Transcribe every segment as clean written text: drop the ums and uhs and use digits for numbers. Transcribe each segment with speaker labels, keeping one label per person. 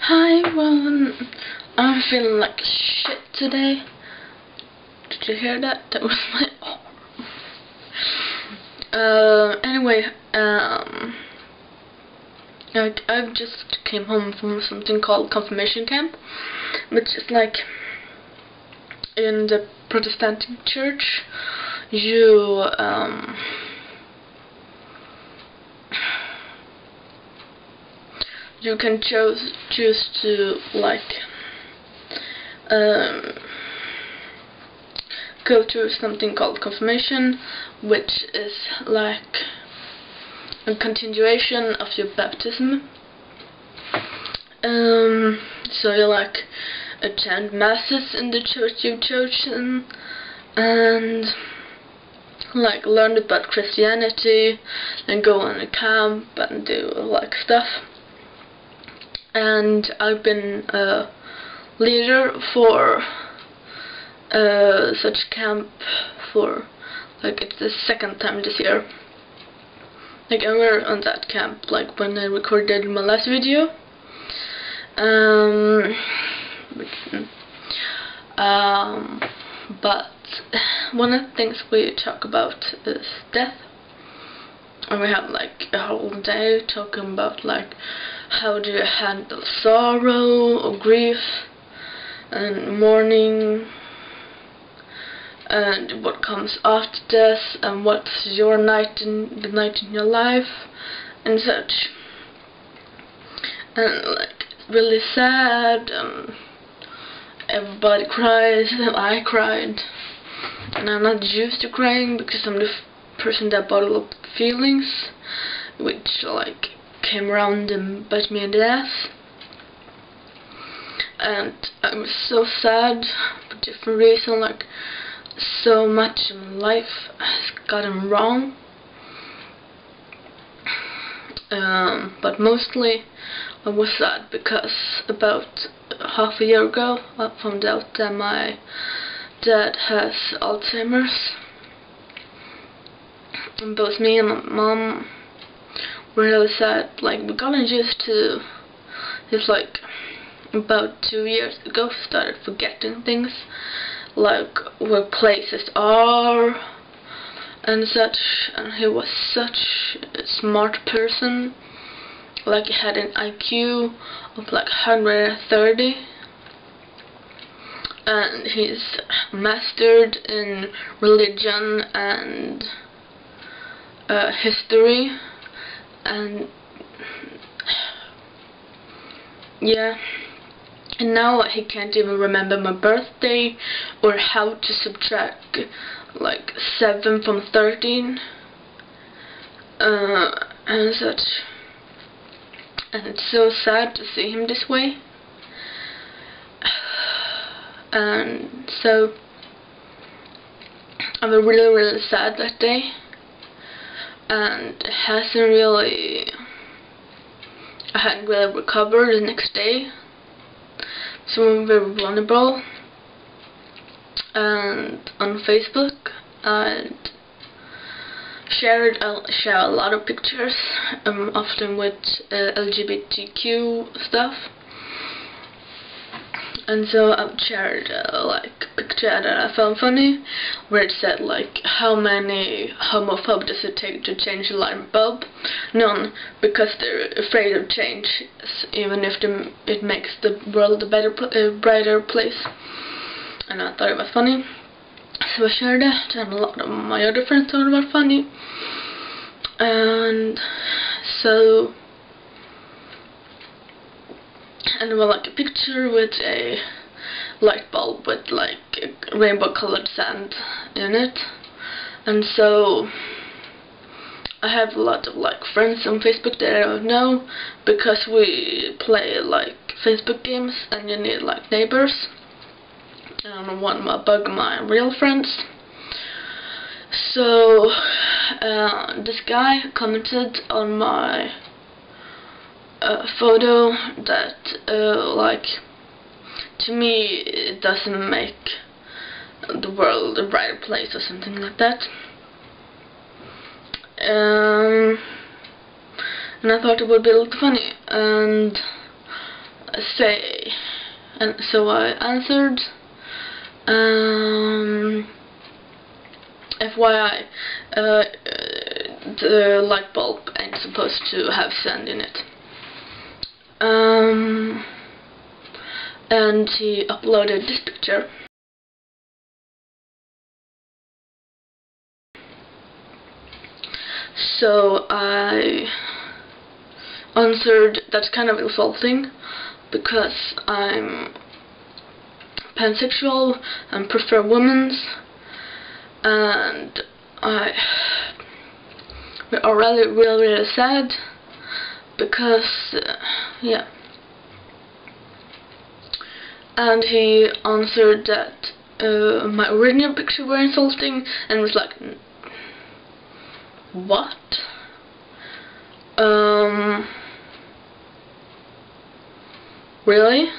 Speaker 1: Hi everyone, I'm feeling like shit today. Did you hear that? That was my arm. Anyway, I've just came home from something called confirmation camp, which is like in the Protestant church. You can choose to like go through something called confirmation, which is like a continuation of your baptism. So you like attend masses in the church you've chosen, and like learn about Christianity, and go on a camp and do like stuff. And I've been a leader for such camp for like it's the second time this year. Like I were on that camp like when I recorded my last video. But one of the things we talk about is death. And we have like a whole day talking about like how do you handle sorrow or grief and mourning and what comes after death and what's your night in your life and such. And like it's really sad. Everybody cries. I cried, and I'm not used to crying because I'm the person that bottled up feelings, which like came around and bit me in the ass. And I was so sad for different reasons, like so much in my life has gotten wrong. But mostly I was sad because about half a year ago I found out that my dad has Alzheimer's. And both me and my mom were really sad. Like we got used to it's like about 2 years ago we started forgetting things, like where places are and such. And he was such a smart person. Like he had an IQ of like 130, and he's mastered in religion and history, and yeah, and now he can't even remember my birthday or how to subtract like 7 from 13 and such. And it's so sad to see him this way. And so I was really sad that day, and I hadn't really recovered the next day, so I'm very vulnerable. And on Facebook I share a lot of pictures, often with LGBTQ stuff. And so I've shared like a picture that I found funny, where it said like, how many homophobes does it take to change a light bulb? None, because they're afraid of change, even if it makes the world a better, brighter place. And I thought it was funny, so I shared that, and a lot of my other friends thought it was funny. And so, and there was like a picture with a light bulb with like rainbow colored sand in it. And so I have a lot of like friends on Facebook that I don't know, because we play like Facebook games and you need like neighbors. I don't want to bug my real friends. So this guy commented on my photo that like, to me it doesn't make the world a brighter place or something like that. And I thought it would be a little funny, and say, and so I answered, FYI, the light bulb ain't supposed to have sand in it. And he uploaded this picture. So I answered, that's kind of insulting because I'm pansexual and prefer women's, and we are really sad because yeah. And he answered that my original picture were insulting, and was like, what? Really?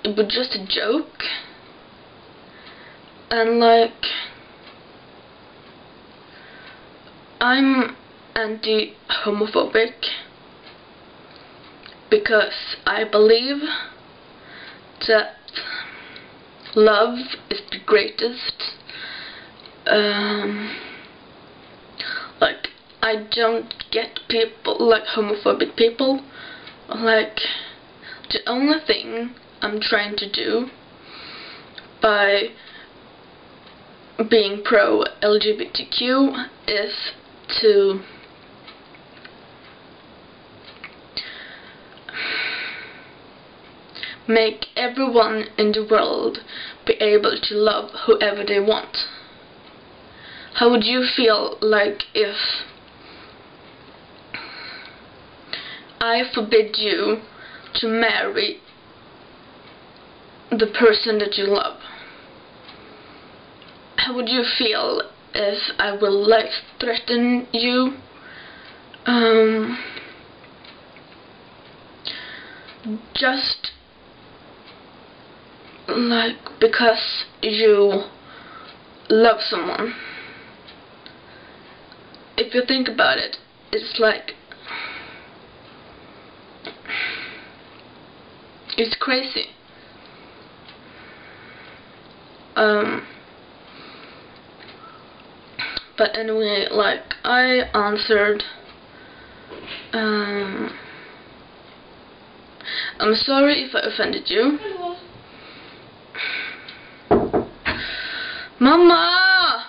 Speaker 1: It was just a joke? And like, I'm anti-homophobic because I believe that love is the greatest. Like, I don't get people, like homophobic people. Like, the only thing I'm trying to do by being pro-LGBTQ is to make everyone in the world be able to love whoever they want. How would you feel like if I forbid you to marry the person that you love? How would you feel if I will like threaten you? Just like because you love someone. If you think about it, it's like, it's crazy. But anyway, like, I answered, I'm sorry if I offended you. Mama!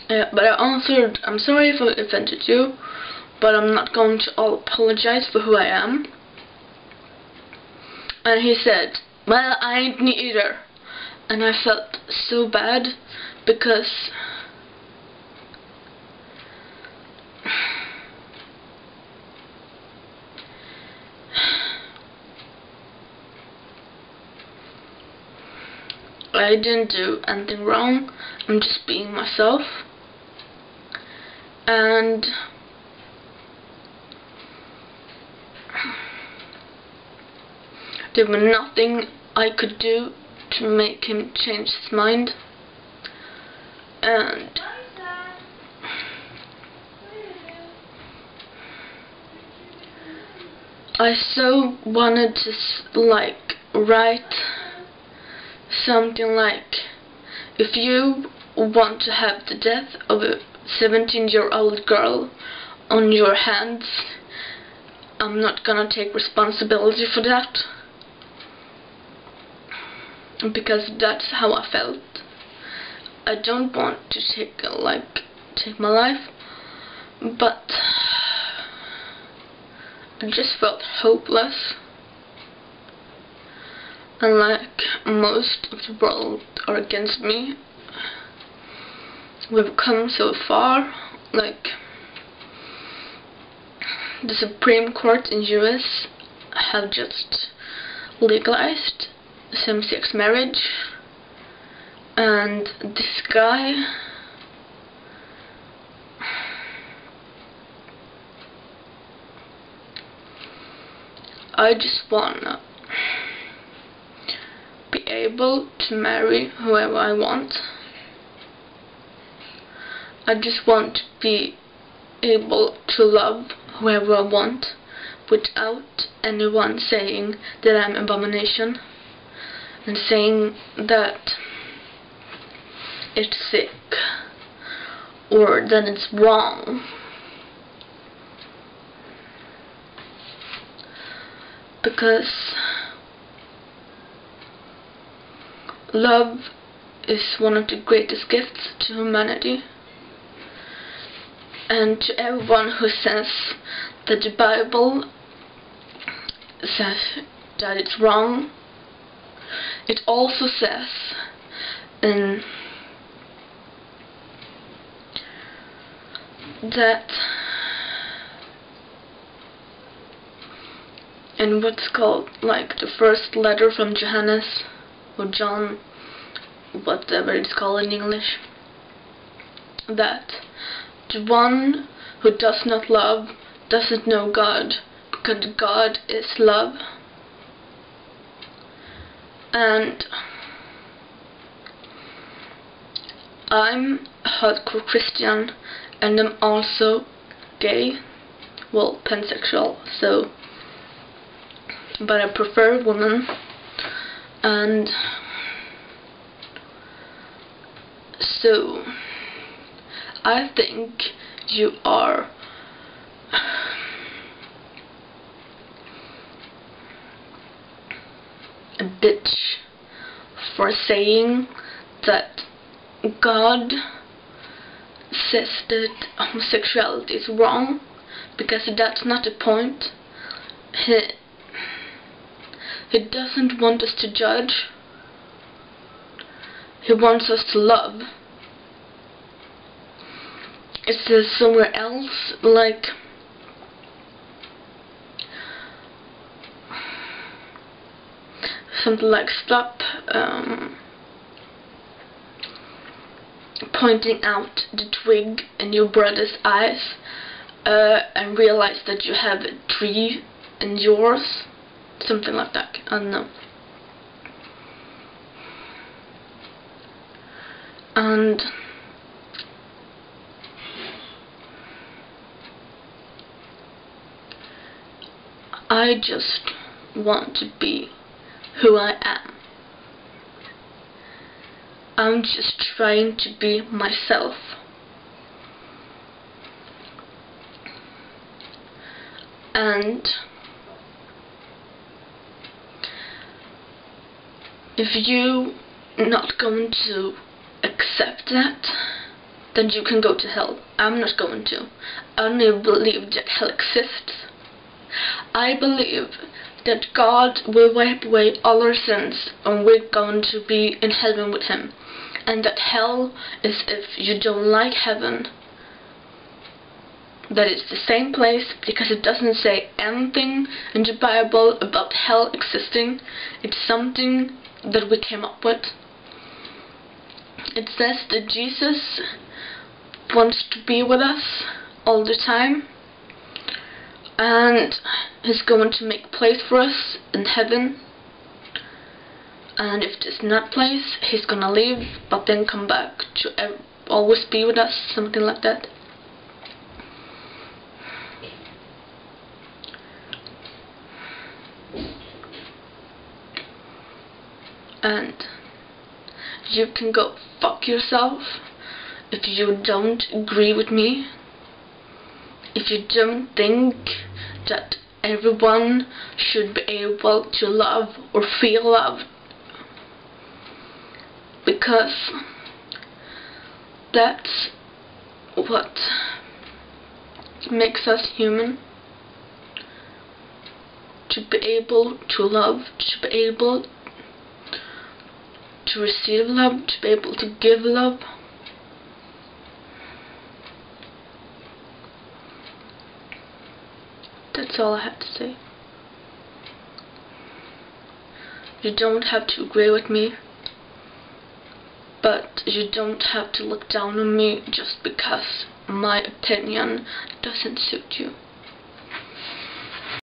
Speaker 1: Yeah, but I answered, I'm sorry if I offended you, but I'm not going to apologize for who I am. And he said, well, I ain't neither. And I felt so bad because I didn't do anything wrong. I'm just being myself. And there was nothing I could do to make him change his mind. And I so wanted to like write something like, if you want to have the death of a 17-year-old girl on your hands, I'm not gonna take responsibility for that, because that's how I felt. I don't want to take my life, but I just felt hopeless. And like, most of the world are against me. We've come so far. Like, the Supreme Court in US have just legalized same-sex marriage, and this guy I just wanna be able to marry whoever I want, I just want to be able to love whoever I want without anyone saying that I'm an abomination and saying that it's sick or that it's wrong. Because love is one of the greatest gifts to humanity. And to everyone who says that the Bible says that it's wrong, it also says that in what's called like the first letter from Johannes or John, whatever it's called in English, that the one who does not love doesn't know God, because God is love. And I'm a hardcore Christian, and I'm also gay, well, pansexual, so, but I prefer women. And so I think you are a bitch for saying that God says that homosexuality is wrong, because that's not the point. He doesn't want us to judge. He wants us to love. It says somewhere else, like, something like, stop pointing out the twig in your brother's eyes and realize that you have a tree in yours. Something like that, I don't know. And I just want to be who I am. I'm just trying to be myself. And if you're not going to accept that, then you can go to hell. I'm not going to. I don't even believe that hell exists. I believe that God will wipe away all our sins and we're going to be in heaven with Him. And that hell is if you don't like heaven. That it's the same place, because it doesn't say anything in the Bible about hell existing. It's something that we came up with. It says that Jesus wants to be with us all the time, and He's going to make place for us in heaven. And if there's not place, He's gonna leave, but then come back to always be with us, something like that. And you can go fuck yourself if you don't agree with me, if you don't think that everyone should be able to love or feel love, because that's what makes us human. To be able to love, to be able to receive love, to be able to give love. That's all I have to say. You don't have to agree with me, but you don't have to look down on me just because my opinion doesn't suit you.